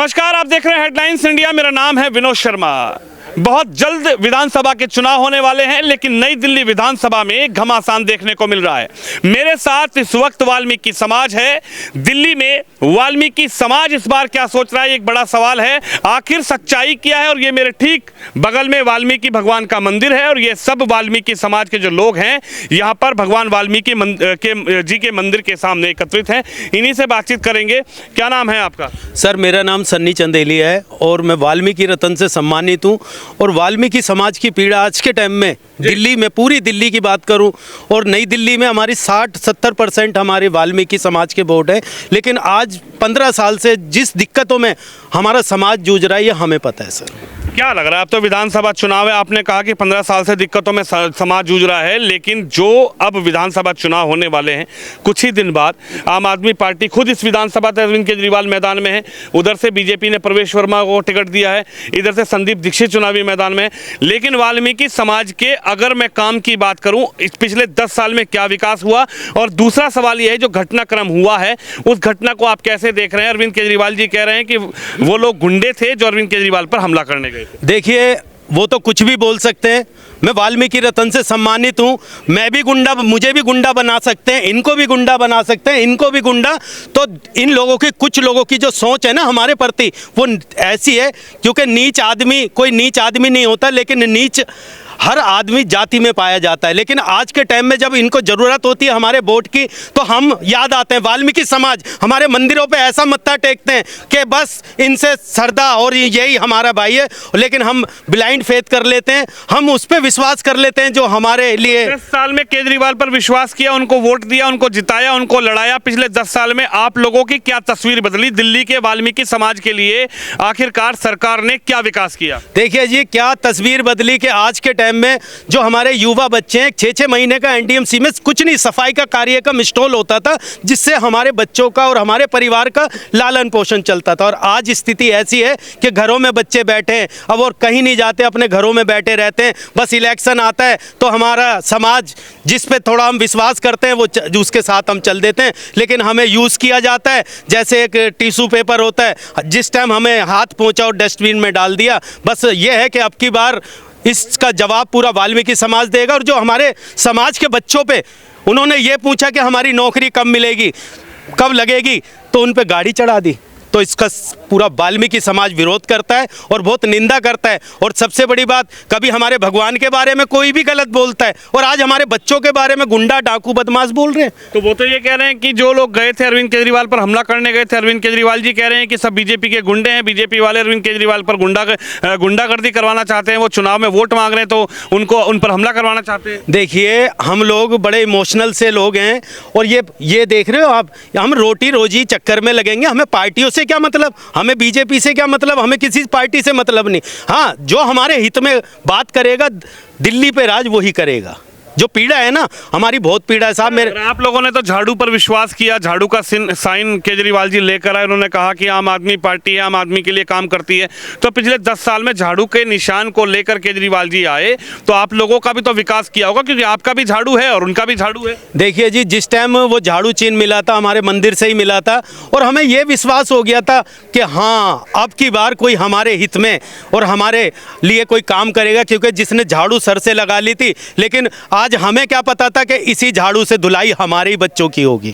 नमस्कार, आप देख रहे हैं हेडलाइंस इंडिया। मेरा नाम है विनोद शर्मा। बहुत जल्द विधानसभा के चुनाव होने वाले हैं, लेकिन नई दिल्ली विधानसभा में घमासान देखने को मिल रहा है। मेरे साथ इस वक्त वाल्मीकि समाज है। दिल्ली में वाल्मीकि समाज इस बार क्या सोच रहा है, एक बड़ा सवाल है। आखिर सच्चाई क्या है? और ये मेरे ठीक बगल में वाल्मीकि भगवान का मंदिर है, और ये सब वाल्मीकि समाज के जो लोग हैं यहाँ पर भगवान वाल्मीकि जी के मंदिर के सामने एकत्रित हैं। इन्हीं से बातचीत करेंगे। क्या नाम है आपका? सर, मेरा नाम सन्नी चंदेली है और मैं वाल्मीकि रत्न से सम्मानित हूँ। और वाल्मीकि समाज की पीड़ा आज के टाइम में दिल्ली में, पूरी दिल्ली की बात करूं, और नई दिल्ली में हमारी 60-70% हमारे वाल्मीकि समाज के वोट हैं। लेकिन आज 15 साल से जिस दिक्कतों में हमारा समाज जूझ रहा है, ये हमें पता है। सर, क्या लग रहा है? अब तो विधानसभा चुनाव है, आपने कहा कि 15 साल से दिक्कतों में समाज जूझ रहा है, लेकिन जो अब विधानसभा चुनाव होने वाले हैं कुछ ही दिन बाद, आम आदमी पार्टी खुद इस विधानसभा से अरविंद केजरीवाल मैदान में है, उधर से बीजेपी ने प्रवेश वर्मा को टिकट दिया है, इधर से संदीप दीक्षित चुनावी मैदान में है। लेकिन वाल्मीकि समाज के अगर मैं काम की बात करूं, इस पिछले 10 साल में क्या विकास हुआ, और दूसरा सवाल यह है जो घटनाक्रम हुआ है उस घटना को आप कैसे देख रहे हैं? अरविंद केजरीवाल जी कह रहे हैं कि वो लोग गुंडे थे जो अरविंद केजरीवाल पर हमला करने गए। देखिए, वो तो कुछ भी बोल सकते हैं। मैं वाल्मीकि रत्न से सम्मानित हूँ। मैं भी गुंडा, मुझे भी गुंडा बना सकते हैं, इनको भी गुंडा बना सकते हैं, इनको भी गुंडा। तो इन लोगों की, कुछ लोगों की जो सोच है ना हमारे प्रति, वो ऐसी है, क्योंकि नीच आदमी कोई नीच आदमी नहीं होता, लेकिन नीच हर आदमी जाति में पाया जाता है। लेकिन आज के टाइम में जब इनको ज़रूरत होती है हमारे वोट की, तो हम याद आते हैं। वाल्मीकि समाज हमारे मंदिरों पे ऐसा मत्था टेकते हैं कि बस इनसे सरदा और यही हमारा भाई है, लेकिन हम ब्लाइंड फेथ कर लेते हैं, हम उस पर विश्वास कर लेते हैं जो हमारे लिए। 10 साल में केजरीवाल पर विश्वास किया, उनको वोट दिया, उनको जिताया, उनको लड़ाया। पिछले 10 साल में आप लोगों की क्या तस्वीर बदली? दिल्ली के वाल्मीकि समाज के लिए आखिरकार सरकार ने क्या विकास किया? देखिए जी, क्या तस्वीर बदली कि आज के में जो हमारे युवा बच्चे हैं, 6-6 महीने का एनडीएमसी में कुछ नहीं, सफाई का कार्य का स्टॉल होता था, जिससे हमारे बच्चों का और हमारे परिवार का लालन पोषण चलता था। और आज स्थिति ऐसी है कि घरों में बच्चे बैठे हैं, अब और कहीं नहीं जाते, अपने घरों में बैठे रहते हैं। बस इलेक्शन आता है तो हमारा समाज जिस पे थोड़ा हम विश्वास करते हैं वो उसके साथ हम चल देते हैं। लेकिन हमें यूज़ किया जाता है जैसे एक टिश्यू पेपर होता है, जिस टाइम हमें हाथ पहुँचा और डस्टबिन में डाल दिया। बस ये है कि अब की बार इसका जवाब पूरा वाल्मीकि समाज देगा। और जो हमारे समाज के बच्चों पे उन्होंने ये पूछा कि हमारी नौकरी कब मिलेगी, कब लगेगी, तो उन पे गाड़ी चढ़ा दी। तो इसका पूरा वाल्मीकि समाज विरोध करता है और बहुत निंदा करता है। और सबसे बड़ी बात, कभी हमारे भगवान के बारे में कोई भी गलत बोलता है, और आज हमारे बच्चों के बारे में गुंडा, डाकू, बदमाश बोल रहे हैं। तो वो तो ये कह रहे हैं कि जो लोग गए थे अरविंद केजरीवाल पर हमला करने गए थे, अरविंद केजरीवाल जी कह रहे हैं कि सब बीजेपी के गुंडे हैं, बीजेपी वाले अरविंद केजरीवाल पर गुंडागर्दी करवाना चाहते हैं, वो चुनाव में वोट मांग रहे हैं तो उनको उन पर हमला करवाना चाहते हैं। देखिए, हम लोग बड़े इमोशनल से लोग हैं, और ये देख रहे हो आप, हम रोटी रोजी चक्कर में लगेंगे। हमें पार्टियों से क्या मतलब, हमें बीजेपी से क्या मतलब, हमें किसी पार्टी से मतलब नहीं। हाँ, जो हमारे हित में बात करेगा, दिल्ली पे राज वही करेगा। जो पीड़ा है ना, हमारी बहुत पीड़ा है साहब। मेरे आप लोगों ने तो झाड़ू पर विश्वास किया, झाड़ू का साइन केजरीवाल जी लेकर आए। उन्होंने कहा कि आम आदमी पार्टी है, आम आदमी के लिए काम करती है। तो पिछले 10 साल में झाड़ू के निशान को लेकर केजरीवाल जी आए, तो आप लोगों का भी तो विकास किया होगा, क्योंकि आपका भी झाड़ू है और उनका भी झाड़ू है। देखिए जी, जिस टाइम वो झाड़ू चिन्ह मिला था, हमारे मंदिर से ही मिला था, और हमें ये विश्वास हो गया था कि हाँ, अब की बार कोई हमारे हित में और हमारे लिए कोई काम करेगा, क्योंकि जिसने झाड़ू सर से लगा ली थी। लेकिन आज हमें क्या पता था कि इसी झाड़ू से धुलाई हमारे ही बच्चों की होगी।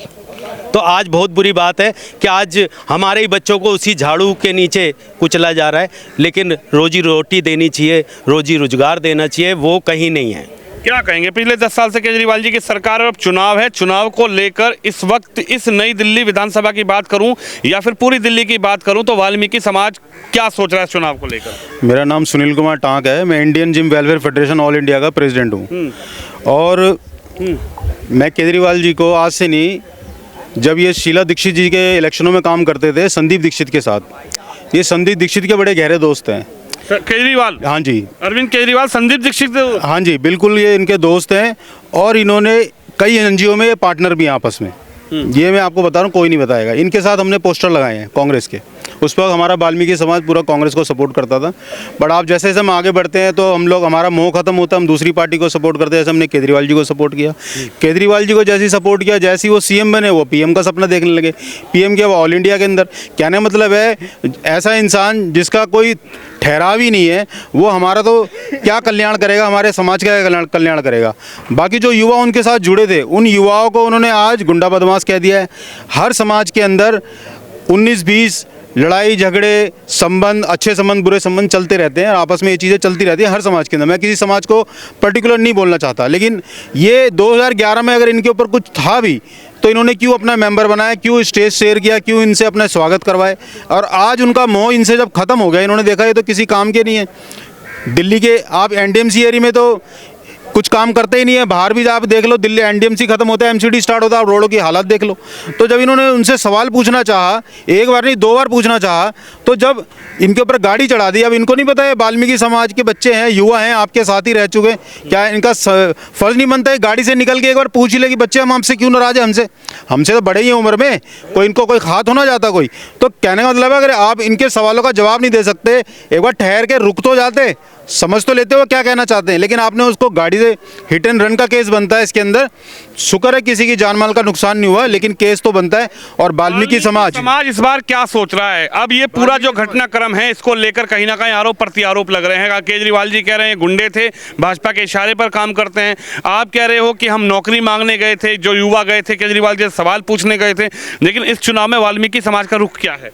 तो आज बहुत बुरी बात है कि आज हमारे ही बच्चों को उसी झाड़ू के नीचे कुचला जा रहा है। लेकिन रोजी रोटी देनी चाहिए, रोजी रोजगार देना चाहिए, वो कहीं नहीं है। क्या कहेंगे? पिछले 10 साल से केजरीवाल जी की सरकार, अब चुनाव है, चुनाव को लेकर इस वक्त इस नई दिल्ली विधानसभा की बात करूं या फिर पूरी दिल्ली की बात करूं, तो वाल्मीकि समाज क्या सोच रहा है चुनाव को लेकर? मेरा नाम सुनील कुमार टांक है। मैं Indian gym welfare federation all India का प्रेसिडेंट हूँ। और मैं केजरीवाल जी को आज से नहीं, जब ये शीला दीक्षित जी के इलेक्शनों में काम करते थे संदीप दीक्षित के साथ, ये संदीप दीक्षित के बड़े गहरे दोस्त हैं। केजरीवाल? हाँ जी, अरविंद केजरीवाल संदीप दीक्षित? हाँ जी, बिल्कुल, ये इनके दोस्त हैं। और इन्होंने कई एनजीओ में पार्टनर भी हैं आपस में। ये मैं आपको बता रहा हूँ, कोई नहीं बताएगा। इनके साथ हमने पोस्टर लगाए हैं कांग्रेस के, उस वक्त हमारा वाल्मीकि समाज पूरा कांग्रेस को सपोर्ट करता था। बट आप जैसे जैसे हम आगे बढ़ते हैं तो हम लोग, हमारा मोह खत्म होता है, हम दूसरी पार्टी को सपोर्ट करते हैं। जैसे हमने केजरीवाल जी को सपोर्ट किया, केजरीवाल जी को जैसे ही सपोर्ट किया, जैसे ही वो सीएम बने वो पीएम का सपना देखने लगे। पीएम किया वो ऑल इंडिया के अंदर। कहने का मतलब है ऐसा इंसान जिसका कोई ठहराव ही नहीं है, वो हमारा तो क्या कल्याण करेगा, हमारे समाज का कल्याण करेगा। बाकी जो युवा उनके साथ जुड़े थे, उन युवाओं को उन्होंने आज गुंडा बदमाश कह दिया है। हर समाज के अंदर 19-20 लड़ाई झगड़े, संबंध, अच्छे संबंध बुरे संबंध चलते रहते हैं, आपस में ये चीज़ें चलती रहती हैं हर समाज के अंदर। मैं किसी समाज को पर्टिकुलर नहीं बोलना चाहता, लेकिन ये 2011 में अगर इनके ऊपर कुछ था भी तो इन्होंने क्यों अपना मेंबर बनाया, क्यों स्टेज शेयर किया, क्यों इनसे अपना स्वागत करवाए। और आज उनका मोह इनसे जब ख़त्म हो गया, इन्होंने देखा ये तो किसी काम के नहीं है। दिल्ली के आप एनडीएमसी एरिया में तो कुछ काम करते ही नहीं है, बाहर भी आप देख लो, दिल्ली एनडीएमसी खत्म होता है, एमसीडी स्टार्ट होता है, आप रोडों की हालत देख लो। तो जब इन्होंने उनसे सवाल पूछना चाहा, एक बार नहीं 2 बार पूछना चाहा, तो जब इनके ऊपर गाड़ी चढ़ा दी। अब इनको नहीं पता है वाल्मीकि समाज के बच्चे हैं, युवा हैं, आपके साथ ही रह चुके हैं, क्या इनका फर्ज नहीं बनता है गाड़ी से निकल के एक बार पूछ ही ले कि बच्चे हम आपसे क्यों नाराज है, हमसे तो बड़े ही हैं उम्र में, कोई इनको कोई हाथ होना जाता कोई। तो कहने का मतलब है अगर आप इनके सवालों का जवाब नहीं दे सकते, एक बार ठहर के रुक तो जाते, समझ तो लेते हो क्या कहना चाहते हैं। लेकिन आपने उसको गाड़ी से हिट एंड रन का केस बनता है इसके अंदर। शुक्र है किसी की जान माल का नुकसान नहीं हुआ, लेकिन केस तो बनता है। और वाल्मीकि समाज इस बार क्या सोच रहा है? अब ये पूरा जो घटनाक्रम है इसको लेकर कहीं ना कहीं आरोप प्रत्यारोप लग रहे हैं। केजरीवाल जी कह रहे हैं गुंडे थे, भाजपा के इशारे पर काम करते हैं। आप कह रहे हो कि हम नौकरी मांगने गए थे, जो युवा गए थे केजरीवाल जी से सवाल पूछने गए थे। लेकिन इस चुनाव में वाल्मीकि समाज का रुख क्या है?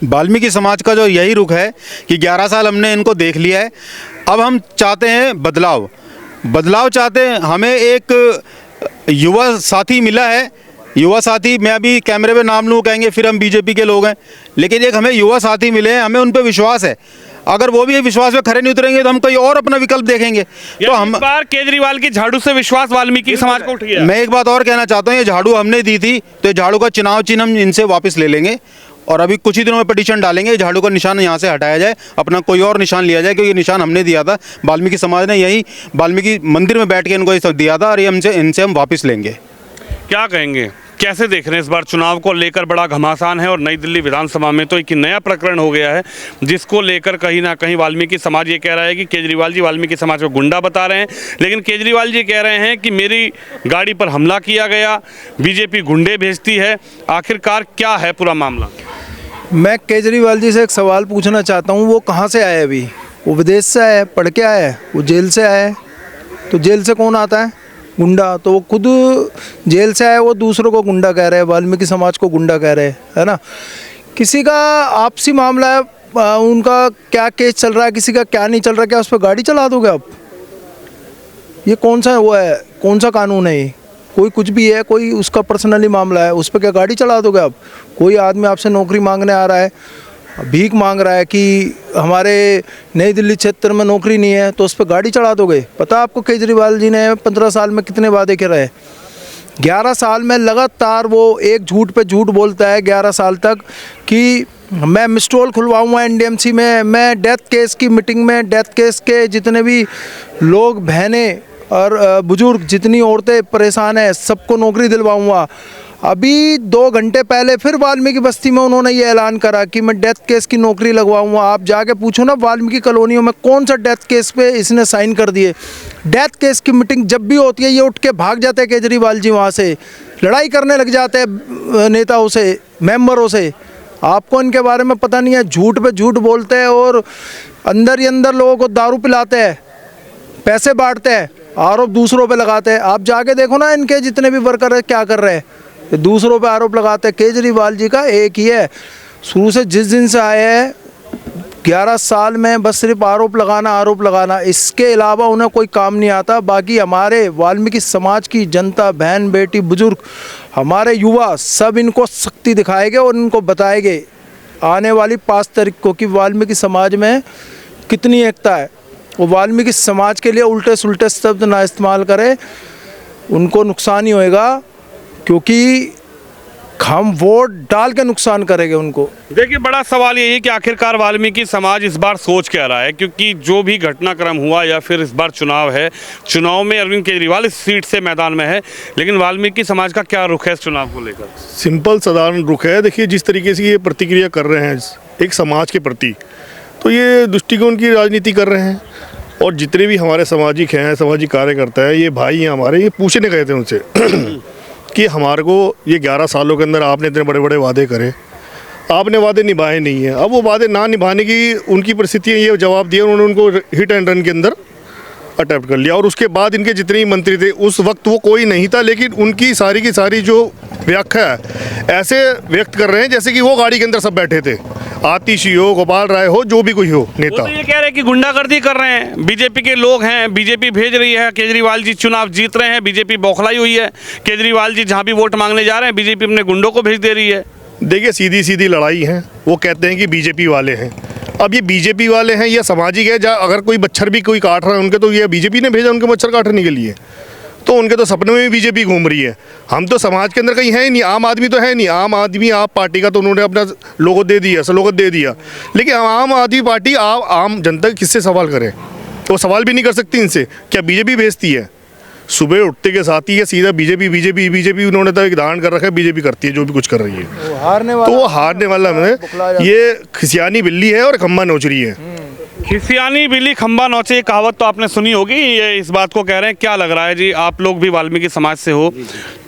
वाल्मीकि समाज का जो यही रुख है कि 11 साल हमने इनको देख लिया है, अब हम चाहते हैं बदलाव चाहते हैं। हमें एक युवा साथी मिला है, युवा साथी, मैं अभी कैमरे पे नाम लूँ कहेंगे फिर हम बीजेपी के लोग हैं, लेकिन एक हमें युवा साथी मिले हैं, हमें उन पे विश्वास है। अगर वो भी विश्वास पे खरे नहीं उतरेंगे तो हम कोई और अपना विकल्प देखेंगे। तो हम इस बार केजरीवाल की झाड़ू से विश्वास वाल्मीकि समाज को उठ गया। मैं एक बात और कहना चाहता हूँ, ये झाड़ू हमने दी थी तो ये झाड़ू का चुनाव चिन्ह हम इनसे वापस ले लेंगे और अभी कुछ ही दिनों में पिटीशन डालेंगे, झाड़ू का निशान यहाँ से हटाया जाए, अपना कोई और निशान लिया जाए, क्योंकि ये निशान हमने दिया था, वाल्मीकि समाज ने यही वाल्मीकि मंदिर में बैठ के इनको ये सब दिया था, और ये इनसे हम वापस लेंगे। क्या कहेंगे, कैसे देख रहे हैं इस बार चुनाव को लेकर? बड़ा घमासान है और नई दिल्ली विधानसभा में तो एक नया प्रकरण हो गया है जिसको लेकर कहीं ना कहीं वाल्मीकि समाज ये कह रहा है कि केजरीवाल जी वाल्मीकि समाज को गुंडा बता रहे हैं। लेकिन केजरीवाल जी कह रहे हैं कि मेरी गाड़ी पर हमला किया गया, बीजेपी गुंडे भेजती है। आखिरकार क्या है पूरा मामला? मैं केजरीवाल जी से एक सवाल पूछना चाहता हूँ, वो कहाँ से आए? अभी वो विदेश से आए, पढ़ के आए, वो जेल से आए, तो जेल से कौन आता है? गुंडा। तो वो खुद जेल से आए, वो दूसरों को गुंडा कह रहे हैं, वाल्मीकि समाज को गुंडा कह रहे हैं, है ना। किसी का आपसी मामला है, उनका क्या केस चल रहा है, किसी का क्या नहीं चल रहा, क्या उस पर गाड़ी चला दोगे आप? ये कौन सा वो है, कौन सा कानून है ये? कोई कुछ भी है, कोई उसका पर्सनली मामला है, उस पर क्या गाड़ी चला दोगे आप? कोई आदमी आपसे नौकरी मांगने आ रहा है, भीख मांग रहा है कि हमारे नई दिल्ली क्षेत्र में नौकरी नहीं है, तो उस पर गाड़ी चढ़ा दोगे? पता आपको केजरीवाल जी ने 15 साल में कितने वादे करे? 11 साल में लगातार वो एक झूठ पे झूठ बोलता है 11 साल तक कि मैं मिस्ट्रोल खुलवाऊंगा एनडीएमसी में, मैं डेथ केस की मीटिंग में डेथ केस के जितने भी लोग, बहनें और बुजुर्ग, जितनी औरतें परेशान हैं, सबको नौकरी दिलवाऊंगा। अभी 2 घंटे पहले फिर वाल्मीकि बस्ती में उन्होंने ये ऐलान करा कि मैं डेथ केस की नौकरी लगवाऊंगा। आप जाके पूछो ना वाल्मीकि कॉलोनियों में कौन सा डेथ केस पे इसने साइन कर दिए। डेथ केस की मीटिंग जब भी होती है ये उठ के भाग जाते हैं केजरीवाल जी, वहाँ से लड़ाई करने लग जाते हैं नेताओं से, मेंबरों से। आपको इनके बारे में पता नहीं है, झूठ पे झूठ बोलते हैं और अंदर ही अंदर लोगों को दारू पिलाते हैं, पैसे बांटते हैं, आरोप दूसरों पे लगाते हैं। आप जाके देखो ना इनके जितने भी वर्कर है क्या कर रहे हैं, दूसरों पे आरोप लगाते हैं। केजरीवाल जी का एक ही है, शुरू से जिस दिन से आए हैं 11 साल में बस सिर्फ आरोप लगाना, इसके अलावा उन्हें कोई काम नहीं आता। बाकी हमारे वाल्मीकि समाज की जनता, बहन बेटी बुजुर्ग, हमारे युवा सब इनको शक्ति दिखाएंगे और इनको बताएंगे आने वाली 5 तारीख को कि वाल्मीकि समाज में कितनी एकता है। वो वाल्मीकि समाज के लिए उल्टे सुल्टे शब्द ना इस्तेमाल करें, उनको नुकसान ही होएगा, क्योंकि हम वोट डाल के नुकसान करेंगे उनको। देखिए, बड़ा सवाल यही है कि आखिरकार वाल्मीकि समाज इस बार सोच क्या रहा है, क्योंकि जो भी घटनाक्रम हुआ या फिर इस बार चुनाव है, चुनाव में अरविंद केजरीवाल इस सीट से मैदान में है, लेकिन वाल्मीकि समाज का क्या रुख है इस चुनाव को लेकर? सिंपल साधारण रुख है। देखिए, जिस तरीके से ये प्रतिक्रिया कर रहे हैं एक समाज के प्रति। तो ये दृष्टिकोण की राजनीति कर रहे हैं। और जितने भी हमारे सामाजिक हैं, सामाजिक कार्यकर्ता हैं, ये भाई हैं हमारे, ये पूछने गए थे उनसे कि हमारे को ये 11 सालों के अंदर आपने इतने बड़े बड़े वादे करे, आपने वादे निभाए नहीं हैं। अब वो वादे ना निभाने की उनकी परिस्थितियाँ, ये जवाब दिया उन्होंने, उनको हिट एंड रन के अंदर अटेम्प्ट कर लिया। और उसके बाद इनके जितने ही मंत्री थे उस वक्त वो कोई नहीं था, लेकिन उनकी सारी की सारी जो व्याख्या है ऐसे व्यक्त कर रहे हैं जैसे कि वो गाड़ी के अंदर सब बैठे थे, आतिशी हो, गोपाल राय हो, जो भी कोई हो वो नेता। तो ये कह रहे हैं कि गुंडागर्दी कर रहे हैं, बीजेपी के लोग हैं, बीजेपी भेज रही है, केजरीवाल जी चुनाव जीत रहे हैं, बीजेपी बौखलाई हुई है, केजरीवाल जी जहाँ भी वोट मांगने जा रहे हैं बीजेपी अपने गुंडों को भेज दे रही है। देखिए सीधी सीधी लड़ाई है। वो कहते हैं कि बीजेपी वाले हैं। अब ये बीजेपी वाले हैं या सामाजिक है, या अगर कोई मच्छर भी कोई काट रहा है उनके, तो ये बीजेपी ने भेजा उनके मच्छर काटने के लिए। तो उनके तो सपने में भी बीजेपी घूम रही है। हम तो समाज के अंदर कहीं है ही नहीं, आम आदमी तो है नहीं। आम आदमी आप पार्टी का तो उन्होंने अपना लोगो दे दिया, स्लोगन दे दिया, लेकिन आम आदमी पार्टी आप आम जनता किससे सवाल करें? वो सवाल भी नहीं कर सकती इनसे। क्या बीजेपी भेजती है? सुबह उठते के साथ ही है सीधा बीजेपी बीजेपी बीजेपी। उन्होंने तो एक धारण कर रखा है, बीजेपी करती है जो भी कुछ कर रही है। तो वो हारने वाला है। ये खिसियानी बिल्ली है और खम्बा नोच रही है। खिसियानी बिल्ली खंबा नौचे, ये कहावत तो आपने सुनी होगी। ये इस बात को कह रहे हैं। क्या लग रहा है जी, आप लोग भी वाल्मीकि समाज से हो,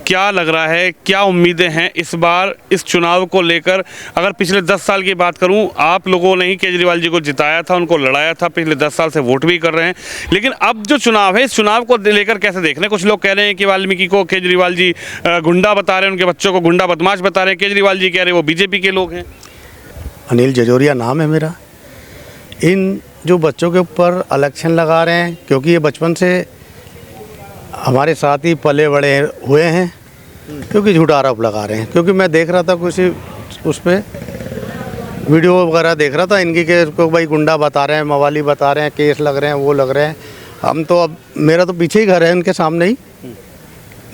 क्या लग रहा है, क्या उम्मीदें हैं इस बार इस चुनाव को लेकर? अगर पिछले 10 साल की बात करूं, आप लोगों ने ही केजरीवाल जी को जिताया था, उनको लड़ाया था, पिछले 10 साल से वोट भी कर रहे हैं, लेकिन अब जो चुनाव है इस चुनाव को लेकर कैसे देख रहे हैं? कुछ लोग कह रहे हैं कि वाल्मीकि को केजरीवाल जी गुंडा बता रहे हैं, उनके बच्चों को गुंडा बदमाश बता रहे हैं। केजरीवाल जी कह रहे हैं वो बीजेपी के लोग हैं। अनिल जजोरिया नाम है मेरा। इन जो बच्चों के ऊपर इलेक्शन लगा रहे हैं, क्योंकि ये बचपन से हमारे साथ ही पले बड़े हुए हैं, क्योंकि झूठा आरोप लगा रहे हैं। क्योंकि मैं देख रहा था कुछ उस पर वीडियो वगैरह देख रहा था इनकी, के को भाई गुंडा बता रहे हैं, मवाली बता रहे हैं, केस लग रहे हैं, वो लग रहे हैं। हम तो अब मेरा तो पीछे ही घर है उनके सामने ही।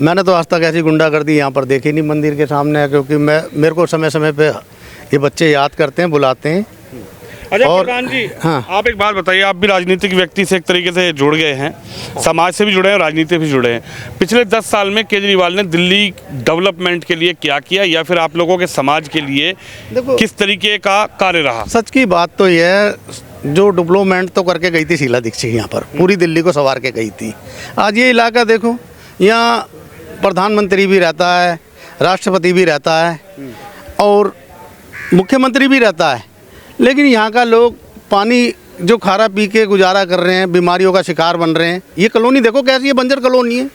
मैंने तो आज तक ऐसी गुंडागर्दी यहाँ पर देखी नहीं मंदिर के सामने, क्योंकि मेरे को समय समय पे ये बच्चे याद करते हैं, बुलाते हैं। अच्छा और किसान जी, हाँ। आप एक बात बताइए, आप भी राजनीतिक व्यक्ति से एक तरीके से जुड़ गए हैं, समाज से भी जुड़े हैं, राजनीति से भी जुड़े हैं। पिछले 10 साल में केजरीवाल ने दिल्ली डेवलपमेंट के लिए क्या किया, या फिर आप लोगों के समाज के लिए किस तरीके का कार्य रहा? सच की बात तो ये है, जो डेवलपमेंट तो करके गई थी शीला दीक्षित यहाँ पर, पूरी दिल्ली को संवार के गई थी। आज ये इलाका देखो, यहाँ प्रधानमंत्री भी रहता है, राष्ट्रपति भी रहता है और मुख्यमंत्री भी रहता है, लेकिन यहाँ का लोग पानी जो खारा पी के गुजारा कर रहे हैं, बीमारियों का शिकार बन रहे हैं। ये कॉलोनी देखो कैसी है, बंजर कॉलोनी है,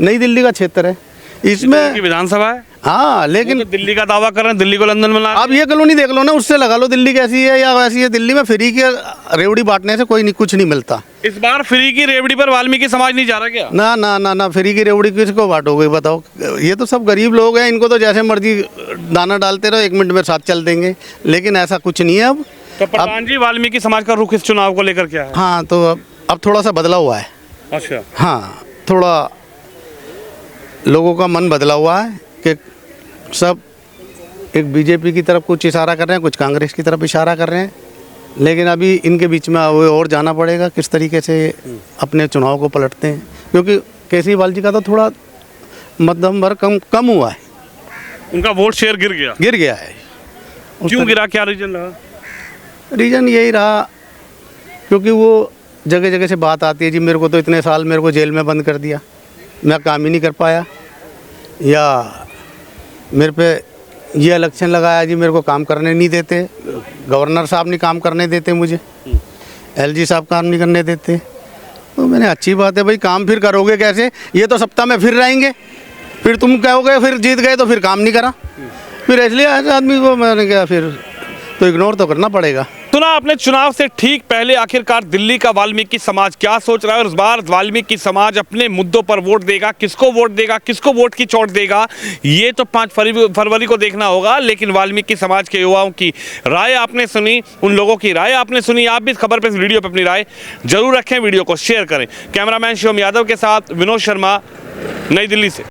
नई दिल्ली का क्षेत्र है, इसमें विधानसभा है। हाँ, लेकिन तो दिल्ली का दावा कर रहे हैं, दिल्ली को लंदन बना। आप ये कॉलोनी देख लो ना, उससे लगा लो दिल्ली कैसी है या वैसी है। दिल्ली में फ्री के रेवड़ी बांटने से कोई नहीं, कुछ नहीं मिलता। इस बार फ्री की रेवड़ी पर वाल्मीकि समाज नहीं जा रहा क्या? ना ना ना ना, फ्री की रेवड़ी किसको बांटोगे बताओ? ये तो सब गरीब लोग हैं, इनको तो जैसे मर्जी दाना डालते रहो, 1 मिनट में साथ चल देंगे, लेकिन ऐसा कुछ नहीं है अब। तो प्रधान जी, वाल्मीकि समाज का रुख इस चुनाव को लेकर क्या है? हाँ, तो अब थोड़ा सा बदला हुआ है। अच्छा, हाँ, थोड़ा लोगों का मन बदला हुआ है कि सब एक बीजेपी की तरफ कुछ इशारा कर रहे हैं, कुछ कांग्रेस की तरफ इशारा कर रहे हैं, लेकिन अभी इनके बीच में और जाना पड़ेगा किस तरीके से अपने चुनाव को पलटते हैं। क्योंकि केजरीवाल जी का तो थोड़ा मध्यम वर्ग कम हुआ है, उनका वोट शेयर गिर गया है। क्यों गिरा, क्या रीजन रहा? रीज़न यही रहा, क्योंकि वो जगह जगह से बात आती है जी, मेरे को तो इतने साल मेरे को जेल में बंद कर दिया, मैं काम ही नहीं कर पाया, या मेरे पे ये इलेक्शन लगाया जी, मेरे को काम करने नहीं देते, गवर्नर साहब नहीं काम करने देते मुझे, एलजी साहब काम नहीं करने देते। तो मैंने अच्छी बात है भाई, काम फिर करोगे कैसे? ये तो सप्ताह में फिर रहेंगे, फिर तुम कहोगे फिर जीत गए तो फिर काम नहीं करा, फिर इसलिए ऐसे आदमी को मैंने कहा फिर तो इग्नोर तो करना पड़ेगा। सुना आपने, चुनाव से ठीक पहले आखिरकार दिल्ली का वाल्मीकि समाज क्या सोच रहा है, और इस बार वाल्मीकि समाज अपने मुद्दों पर वोट देगा, किसको वोट देगा, किसको वोट की चोट देगा, ये तो 5 फरवरी को देखना होगा। लेकिन वाल्मीकि समाज के युवाओं की राय आपने सुनी, उन लोगों की राय आपने सुनी। आप भी इस खबर पर, इस वीडियो पर अपनी राय जरूर रखें, वीडियो को शेयर करें। कैमरामैन शिवम यादव के साथ विनोद शर्मा, नई दिल्ली से।